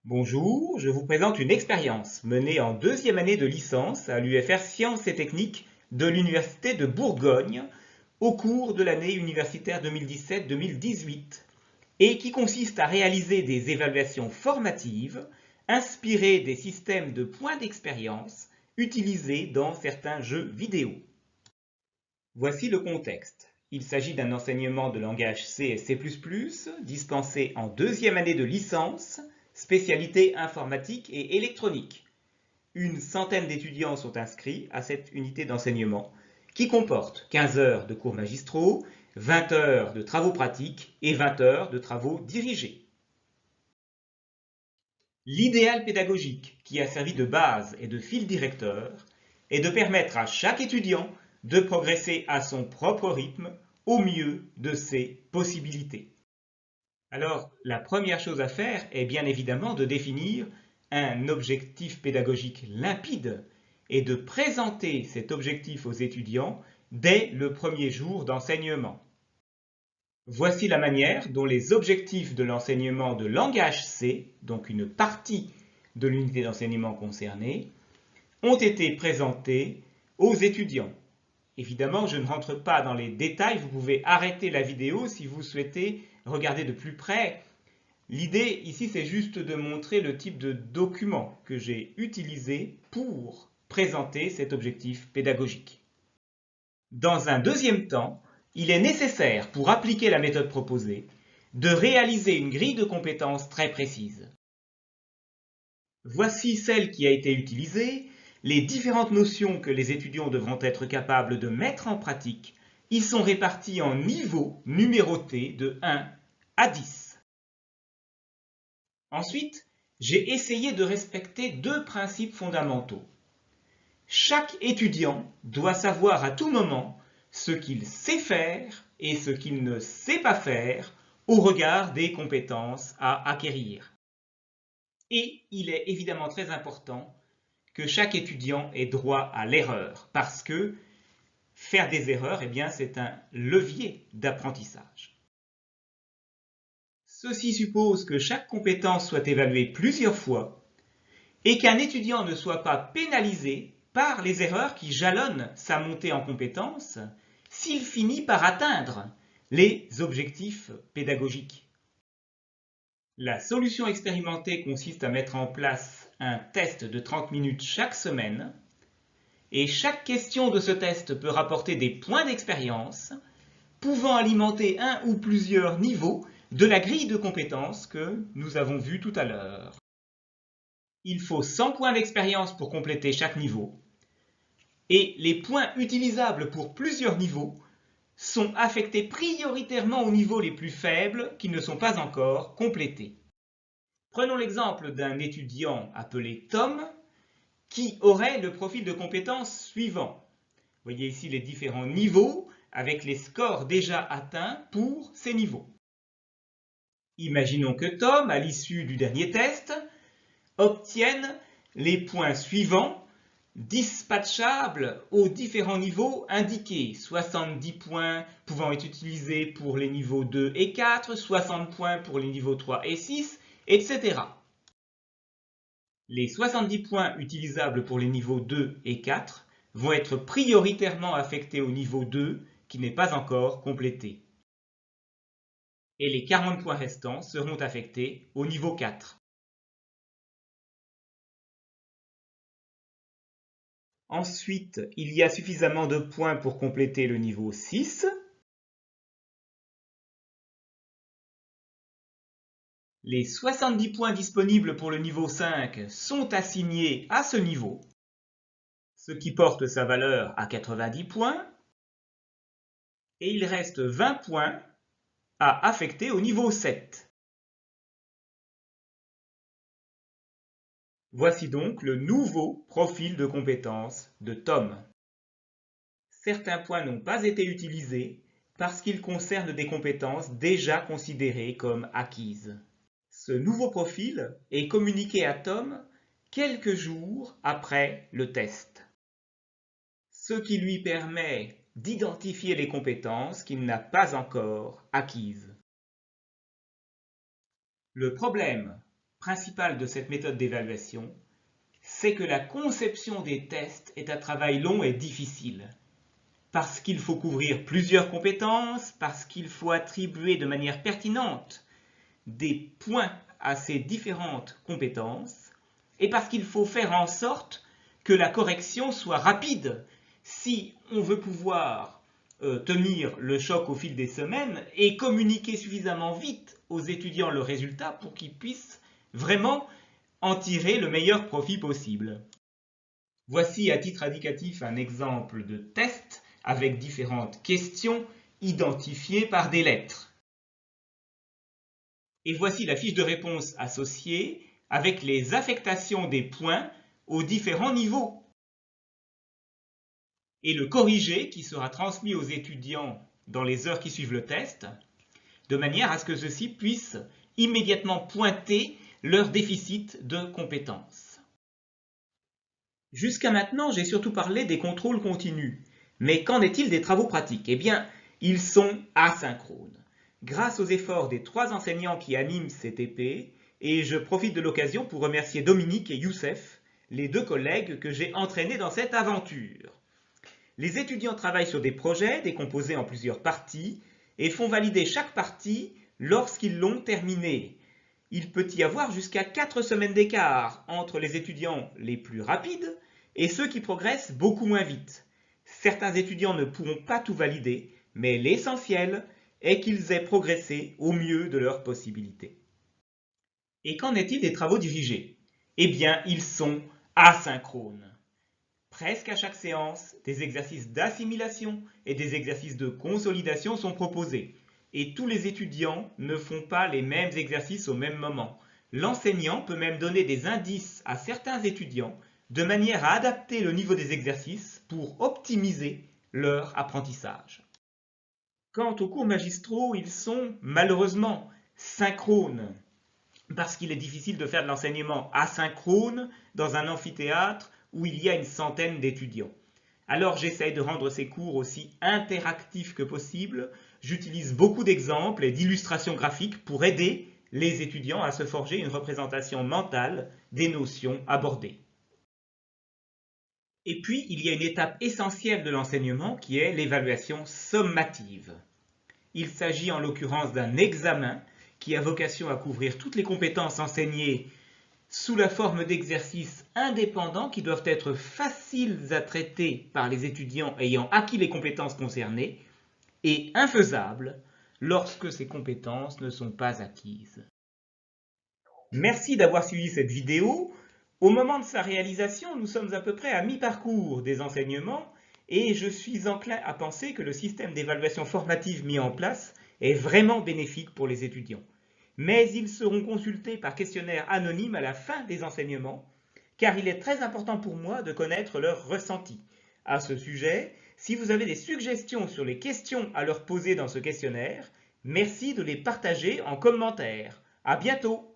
Bonjour, je vous présente une expérience menée en deuxième année de licence à l'UFR Sciences et Techniques de l'Université de Bourgogne au cours de l'année universitaire 2017-2018 et qui consiste à réaliser des évaluations formatives inspirées des systèmes de points d'expérience utilisés dans certains jeux vidéo. Voici le contexte. Il s'agit d'un enseignement de langage C et C++ dispensé en deuxième année de licence, spécialité informatique et électronique. Une centaine d'étudiants sont inscrits à cette unité d'enseignement qui comporte 15 heures de cours magistraux, 20 heures de travaux pratiques et 20 heures de travaux dirigés. L'idéal pédagogique qui a servi de base et de fil directeur est de permettre à chaque étudiant de progresser à son propre rythme au mieux de ses possibilités. Alors, la première chose à faire est bien évidemment de définir un objectif pédagogique limpide et de présenter cet objectif aux étudiants dès le premier jour d'enseignement. Voici la manière dont les objectifs de l'enseignement de langage C, donc une partie de l'unité d'enseignement concernée, ont été présentés aux étudiants. Évidemment, je ne rentre pas dans les détails, vous pouvez arrêter la vidéo si vous souhaitez regarder de plus près. L'idée ici, c'est juste de montrer le type de document que j'ai utilisé pour présenter cet objectif pédagogique. Dans un deuxième temps, il est nécessaire, pour appliquer la méthode proposée, de réaliser une grille de compétences très précise. Voici celle qui a été utilisée. Les différentes notions que les étudiants devront être capables de mettre en pratique y sont réparties en niveaux numérotés de 1 à 10. Ensuite, j'ai essayé de respecter deux principes fondamentaux. Chaque étudiant doit savoir à tout moment ce qu'il sait faire et ce qu'il ne sait pas faire au regard des compétences à acquérir. Et il est évidemment très important que chaque étudiant ait droit à l'erreur, parce que faire des erreurs, eh bien, c'est un levier d'apprentissage. Ceci suppose que chaque compétence soit évaluée plusieurs fois et qu'un étudiant ne soit pas pénalisé par les erreurs qui jalonnent sa montée en compétences s'il finit par atteindre les objectifs pédagogiques. La solution expérimentée consiste à mettre en place un test de 30 minutes chaque semaine et chaque question de ce test peut rapporter des points d'expérience pouvant alimenter un ou plusieurs niveaux de la grille de compétences que nous avons vue tout à l'heure. Il faut 100 points d'expérience pour compléter chaque niveau et les points utilisables pour plusieurs niveaux sont affectés prioritairement aux niveaux les plus faibles qui ne sont pas encore complétés. Prenons l'exemple d'un étudiant appelé Tom qui aurait le profil de compétences suivant. Vous voyez ici les différents niveaux avec les scores déjà atteints pour ces niveaux. Imaginons que Tom, à l'issue du dernier test, obtienne les points suivants dispatchables aux différents niveaux indiqués. 70 points pouvant être utilisés pour les niveaux 2 et 4, 60 points pour les niveaux 3 et 6, etc. Les 70 points utilisables pour les niveaux 2 et 4 vont être prioritairement affectés au niveau 2 qui n'est pas encore complété. Et les 40 points restants seront affectés au niveau 4. Ensuite, il y a suffisamment de points pour compléter le niveau 6. Les 70 points disponibles pour le niveau 5 sont assignés à ce niveau, ce qui porte sa valeur à 90 points. Et il reste 20 points à affecter au niveau 7. Voici donc le nouveau profil de compétences de Tom. Certains points n'ont pas été utilisés parce qu'ils concernent des compétences déjà considérées comme acquises. Ce nouveau profil est communiqué à Tom quelques jours après le test, ce qui lui permet d'identifier les compétences qu'il n'a pas encore acquises. Le problème principal de cette méthode d'évaluation, c'est que la conception des tests est un travail long et difficile. Parce qu'il faut couvrir plusieurs compétences, parce qu'il faut attribuer de manière pertinente des points à ces différentes compétences, et parce qu'il faut faire en sorte que la correction soit rapide si on veut pouvoir tenir le choc au fil des semaines et communiquer suffisamment vite aux étudiants le résultat pour qu'ils puissent vraiment en tirer le meilleur profit possible. Voici à titre indicatif un exemple de test avec différentes questions identifiées par des lettres. Et voici la fiche de réponse associée avec les affectations des points aux différents niveaux. Et le corrigé qui sera transmis aux étudiants dans les heures qui suivent le test, de manière à ce que ceux-ci puissent immédiatement pointer leur déficit de compétences. Jusqu'à maintenant, j'ai surtout parlé des contrôles continus. Mais qu'en est-il des travaux pratiques? Eh bien, ils sont asynchrones. Grâce aux efforts des 3 enseignants qui animent ces TP, et je profite de l'occasion pour remercier Dominique et Youssef, les 2 collègues que j'ai entraînés dans cette aventure. Les étudiants travaillent sur des projets décomposés en plusieurs parties et font valider chaque partie lorsqu'ils l'ont terminée. Il peut y avoir jusqu'à 4 semaines d'écart entre les étudiants les plus rapides et ceux qui progressent beaucoup moins vite. Certains étudiants ne pourront pas tout valider, mais l'essentiel est qu'ils aient progressé au mieux de leurs possibilités. Et qu'en est-il des travaux dirigés? Eh bien, ils sont asynchrones. Presque à chaque séance, des exercices d'assimilation et des exercices de consolidation sont proposés. Et tous les étudiants ne font pas les mêmes exercices au même moment. L'enseignant peut même donner des indices à certains étudiants de manière à adapter le niveau des exercices pour optimiser leur apprentissage. Quant aux cours magistraux, ils sont malheureusement synchrones, parce qu'il est difficile de faire de l'enseignement asynchrone dans un amphithéâtre où il y a une centaine d'étudiants. Alors j'essaye de rendre ces cours aussi interactifs que possible. J'utilise beaucoup d'exemples et d'illustrations graphiques pour aider les étudiants à se forger une représentation mentale des notions abordées. Et puis, il y a une étape essentielle de l'enseignement qui est l'évaluation sommative. Il s'agit en l'occurrence d'un examen qui a vocation à couvrir toutes les compétences enseignées sous la forme d'exercices indépendants qui doivent être faciles à traiter par les étudiants ayant acquis les compétences concernées et infaisables lorsque ces compétences ne sont pas acquises. Merci d'avoir suivi cette vidéo. Au moment de sa réalisation, nous sommes à peu près à mi-parcours des enseignements et je suis enclin à penser que le système d'évaluation formative mis en place est vraiment bénéfique pour les étudiants. Mais ils seront consultés par questionnaire anonyme à la fin des enseignements, car il est très important pour moi de connaître leur ressenti. À ce sujet, si vous avez des suggestions sur les questions à leur poser dans ce questionnaire, merci de les partager en commentaire. À bientôt!